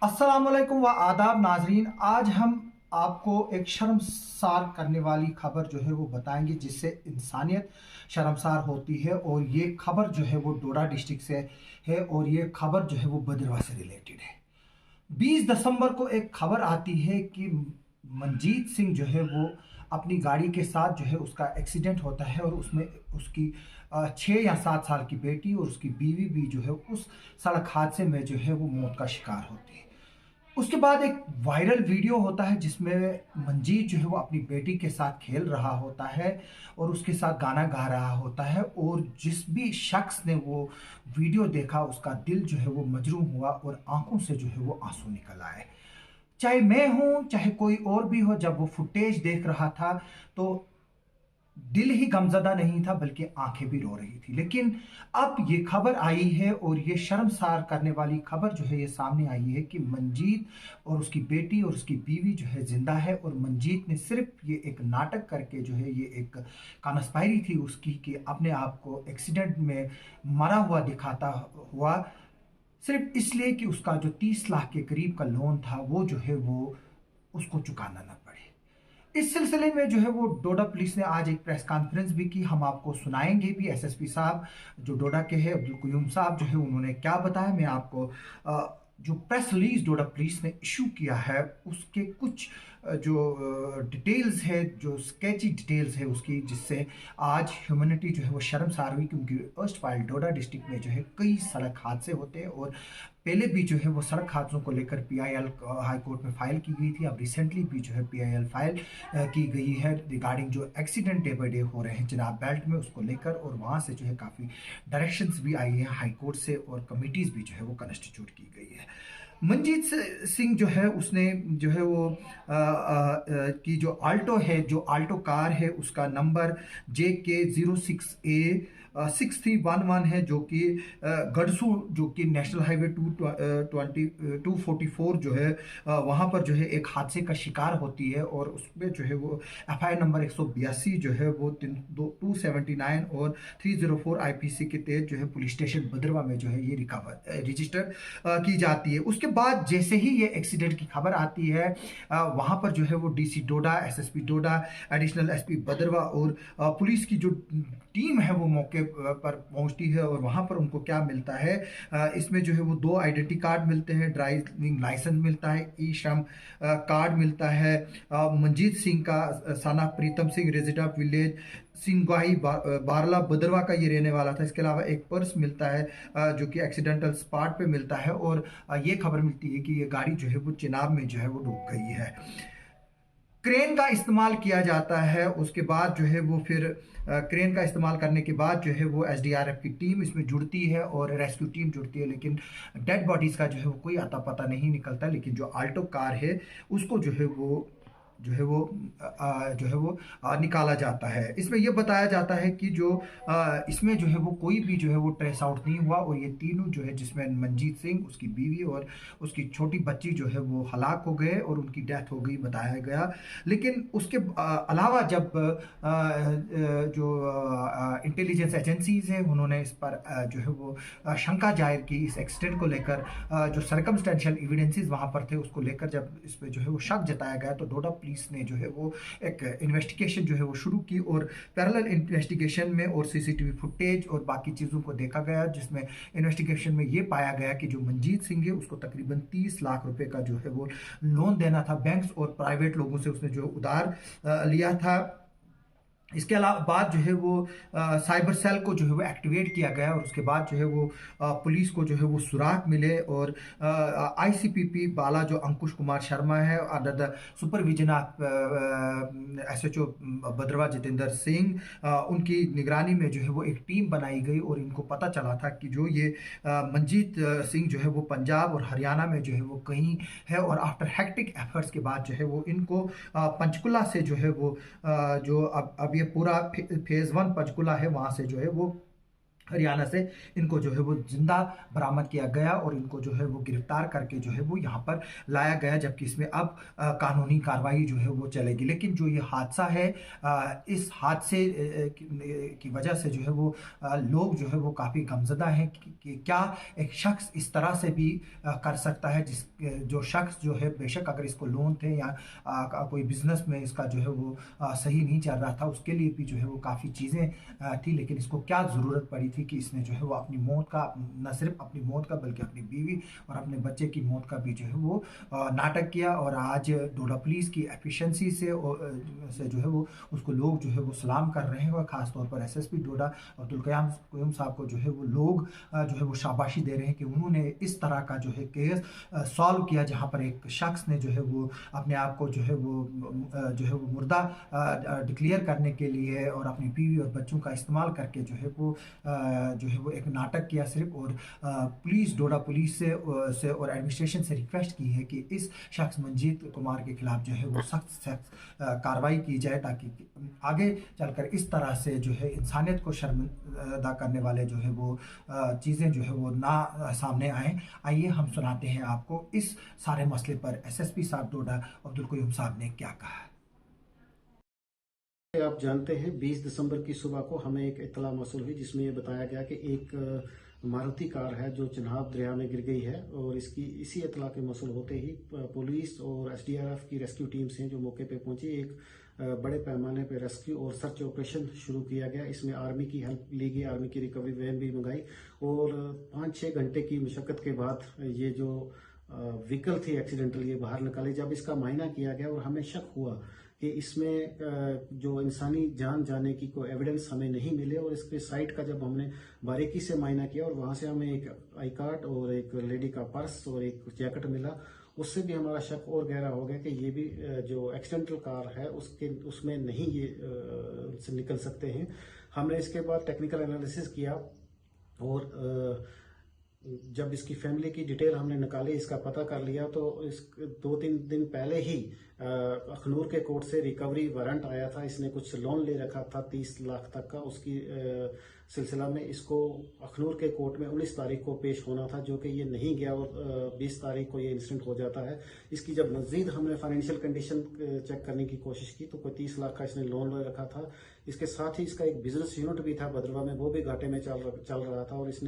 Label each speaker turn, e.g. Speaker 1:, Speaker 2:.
Speaker 1: अस्सलाम वालेकुम व आदाब नाजरीन। आज हम आपको एक शर्मसार करने वाली खबर जो है वो बताएंगे जिससे इंसानियत शर्मसार होती है। और ये खबर जो है वो डोडा डिस्ट्रिक्ट से है और ये खबर जो है वो भद्रवाह से रिलेटेड है। 20 दिसंबर को एक खबर आती है कि मनजीत सिंह जो है वो अपनी गाड़ी के साथ जो है उसका एक्सीडेंट होता है और उसमें उसकी 6 या 7 साल की बेटी और उसकी बीवी भी जो है उस सड़क हादसे में जो है वो मौत का शिकार होती है। उसके बाद एक वायरल वीडियो होता है जिसमें मंजीत जो है वो अपनी बेटी के साथ खेल रहा होता है और उसके साथ गाना गा रहा होता है। और जिस भी शख्स ने वो वीडियो देखा उसका दिल जो है वो मजरूम हुआ और आंखों से जो है वो आंसू निकल आए। चाहे मैं हूं चाहे कोई और भी हो, जब वो फुटेज देख रहा था तो दिल ही गमजदा नहीं था बल्कि आंखें भी रो रही थी। लेकिन अब ये खबर आई है और ये शर्मसार करने वाली खबर जो है ये सामने आई है कि मंजीत और उसकी बेटी और उसकी बीवी जो है जिंदा है। और मंजीत ने सिर्फ ये एक नाटक करके जो है ये एक कानस्पायरी थी उसकी कि अपने आप को एक्सीडेंट में मरा हुआ दिखाता हुआ, सिर्फ इसलिए कि उसका जो 30 लाख के करीब का लोन था वो जो है वो उसको चुकाना ना पड़े। इस सिलसिले में जो है वो डोडा पुलिस ने आज एक प्रेस कॉन्फ्रेंस भी की। हम आपको सुनाएंगे भी एसएसपी साहब जो डोडा के हैं अब्दुल कुयूम साहब जो है उन्होंने क्या बताया। मैं आपको जो प्रेस रिलीज डोडा पुलिस ने इशू किया है उसके कुछ जो डिटेल्स है, जो स्केची डिटेल्स है उसकी, जिससे आज ह्यूमैनिटी जो है वो शर्मसार हुई। क्योंकि फर्स्ट फाइल डोडा डिस्ट्रिक्ट में जो है कई सड़क हादसे होते हैं और पहले भी जो है वो सड़क हादसों को लेकर पीआईएल हाई कोर्ट में फाइल की गई थी। अब रिसेंटली भी जो है पीआईएल फाइल की गई है रिगार्डिंग जो एक्सीडेंट डे बाई डे हो रहे हैं जनाब बेल्ट में उसको लेकर। और वहाँ से जो है काफ़ी डायरेक्शंस भी आई हैं हाई कोर्ट से और कमिटीज़ भी जो है वो कंस्टिट्यूट की गई है। मनजीत सिंह जो है उसने जो है वो की जो आल्टो है, जो आल्टो कार है उसका नंबर JK06A 6311 है, जो कि गडसू जो कि नेशनल हाईवे 244 जो है वहाँ पर जो है एक हादसे का शिकार होती है। और उसमें जो है वो एफआईआर नंबर 182 जो है वो 279 और 304 आईपीसी के तहत जो है पुलिस स्टेशन भद्रवाह में जो है ये रजिस्टर की जाती है। उसके बाद जैसे ही ये एक्सीडेंट की खबर आती है वहाँ पर जो है वो डीसी डोडा, एसएसपी डोडा, एडिशनल एसपी भद्रवाह और पुलिस की जो टीम है वो मौके पर पहुंचती है। और वहाँ पर उनको क्या मिलता है, इसमें जो है वो 2 आइडेंटिटी कार्ड मिलते हैं, ड्राइविंग लाइसेंस मिलता है, ई श्रम कार्ड मिलता है, मंजीत सिंह का सना प्रीतम सिंह रेजिडेंट विलेज सिंगाही बारला भद्रवाह का ये रहने वाला था। इसके अलावा एक पर्स मिलता है जो कि एक्सीडेंटल स्पॉट पे मिलता है। और ये खबर मिलती है कि ये गाड़ी जो है वो चिनाब में जो है वो डूब गई है। क्रेन का इस्तेमाल किया जाता है। उसके बाद जो है वो फिर क्रेन का इस्तेमाल करने के बाद जो है वो एसडीआरएफ की टीम इसमें जुड़ती है और रेस्क्यू टीम जुड़ती है। लेकिन डेड बॉडीज़ का जो है वो कोई अता पता नहीं निकलता। लेकिन जो आल्टो कार है उसको जो है वो निकाला जाता है। इसमें यह बताया जाता है कि जो इसमें जो है वो कोई भी जो है वो ट्रेस आउट नहीं हुआ। और ये तीनों जो है जिसमें मनजीत सिंह, उसकी बीवी और उसकी छोटी बच्ची जो है वो हलाक हो गए और उनकी डेथ हो गई बताया गया। लेकिन उसके अलावा जब जो इंटेलिजेंस एजेंसीज है उन्होंने इस पर जो है वो शंका जाहिर की इस एक्सीडेंट को लेकर, जो सर्कमस्टेंशियल एविडेंसेस वहाँ पर थे उसको लेकर जब इस पर जो है वो शक जताया गया तो डोडा पुलिस ने जो है वो एक इन्वेस्टिगेशन जो है वो शुरू की। और पैरेलल इन्वेस्टिगेशन में और सीसीटीवी फुटेज और बाकी चीज़ों को देखा गया, जिसमें इन्वेस्टिगेशन में ये पाया गया कि जो मंजीत सिंह है उसको तकरीबन 30 लाख रुपए का जो है वो लोन देना था बैंक्स और प्राइवेट लोगों से उसने जो उधार लिया था। इसके अलावा बाद जो है वो साइबर सेल को जो है वो एक्टिवेट किया गया और उसके बाद जो है वो पुलिस को जो है वो सुराग मिले। और आईसीपीपी बाला जो अंकुश कुमार शर्मा है under the supervision of SHO Bhadrawah Jitendra Singh, उनकी निगरानी में जो है वो एक टीम बनाई गई। और इनको पता चला था कि जो ये मंजीत सिंह जो है वो पंजाब और हरियाणा में जो है वो कहीं है। और आफ्टर हेक्टिक एफर्ट्स के बाद जो है वो इनको पंचकुला से जो है वो जो अब ये पूरा फेज 1 पंचकुला है वहाँ से जो है वो हरियाणा से इनको जो है वो जिंदा बरामद किया गया और इनको जो है वो गिरफ्तार करके जो है वो यहाँ पर लाया गया, जबकि इसमें अब कानूनी कार्रवाई जो है वो चलेगी। लेकिन जो ये हादसा है, इस हादसे की वजह से जो है वो लोग जो है वो काफ़ी गमज़दा हैं कि क्या एक शख्स इस तरह से भी कर सकता है, जो शख्स जो है बेशक अगर इसको लोन थे या कोई बिजनेस में इसका जो है वो सही नहीं चल रहा था, उसके लिए भी जो है वो काफ़ी चीज़ें थी, लेकिन इसको क्या ज़रूरत पड़ी थी कि इसने जो है वो अपनी मौत का, न सिर्फ अपनी मौत का बल्कि अपनी बीवी और अपने बच्चे की मौत का भी जो है वो नाटक किया। और आज डोडा पुलिस की एफिशिएंसी से जो है वो उसको लोग जो है वो सलाम कर रहे हैं, और ख़ासतौर पर एसएसपी डोडा अब्दुल क़याम साहब को जो है वो लोग जो है वो शाबाशी दे रहे हैं कि उन्होंने इस तरह का जो है केस सॉल्व किया, जहाँ पर एक शख्स ने जो है वो अपने आप को जो है वो मुर्दा डिक्लेयर करने के लिए और अपनी बीवी और बच्चों का इस्तेमाल करके जो है वो एक नाटक किया सिर्फ। और पुलिस, डोडा पुलिस से और एडमिनिस्ट्रेशन से रिक्वेस्ट की है कि इस शख्स मंजीत कुमार के खिलाफ जो है वो सख्त कार्रवाई की जाए, ताकि आगे चलकर इस तरह से जो है इंसानियत को शर्मिंदा करने वाले जो है वो चीज़ें जो है वो ना सामने आएँ। आइए हम सुनाते हैं आपको इस सारे मसले पर एसएसपी साहब डोडा अब्दुल क़याम साहब ने क्या कहा।
Speaker 2: आप जानते हैं 20 दिसंबर की सुबह को हमें एक इत्तला मौसूल हुई जिसमें ये बताया गया कि एक मारुति कार है जो चिनाब दरिया में गिर गई है, और इसी इत्तला के मौसूल होते ही पुलिस और एसडीआरएफ की रेस्क्यू टीम्स हैं जो मौके पे पहुंची। एक बड़े पैमाने पे रेस्क्यू और सर्च ऑपरेशन शुरू किया गया। इसमें आर्मी की हेल्प ली गई, आर्मी की रिकवरी वैन भी मंगाई, और 5-6 घंटे की मशक्कत के बाद ये जो व्हीकल थी एक्सीडेंटल, ये बाहर निकाली। जब इसका मायना किया गया और हमें शक हुआ कि इसमें जो इंसानी जान जाने की कोई एविडेंस हमें नहीं मिले, और इसके साइट का जब हमने बारीकी से मायना किया और वहां से हमें एक आई कार्ड और एक लेडी का पर्स और एक जैकेट मिला, उससे भी हमारा शक और गहरा हो गया कि ये भी जो एक्सीडेंटल कार है उसमें नहीं ये से निकल सकते हैं। हमने इसके बाद टेक्निकल एनालिसिस किया, और जब इसकी फैमिली की डिटेल हमने निकाली, इसका पता कर लिया, तो इस 2-3 दिन पहले ही अखनूर के कोर्ट से रिकवरी वारंट आया था। इसने कुछ लोन ले रखा था 30 लाख तक का, उसकी सिलसिला में इसको अखनूर के कोर्ट में 19 तारीख को पेश होना था, जो कि ये नहीं गया, और 20 तारीख को ये इंसिडेंट हो जाता है। इसकी जब मजीद हमने फाइनेंशियल कंडीशन चेक करने की कोशिश की तो कोई 30 लाख का इसने लोन ले रखा था। इसके साथ ही इसका एक बिजनेस यूनिट भी था भद्रवा में, वो भी घाटे में चल रहा था, और इसने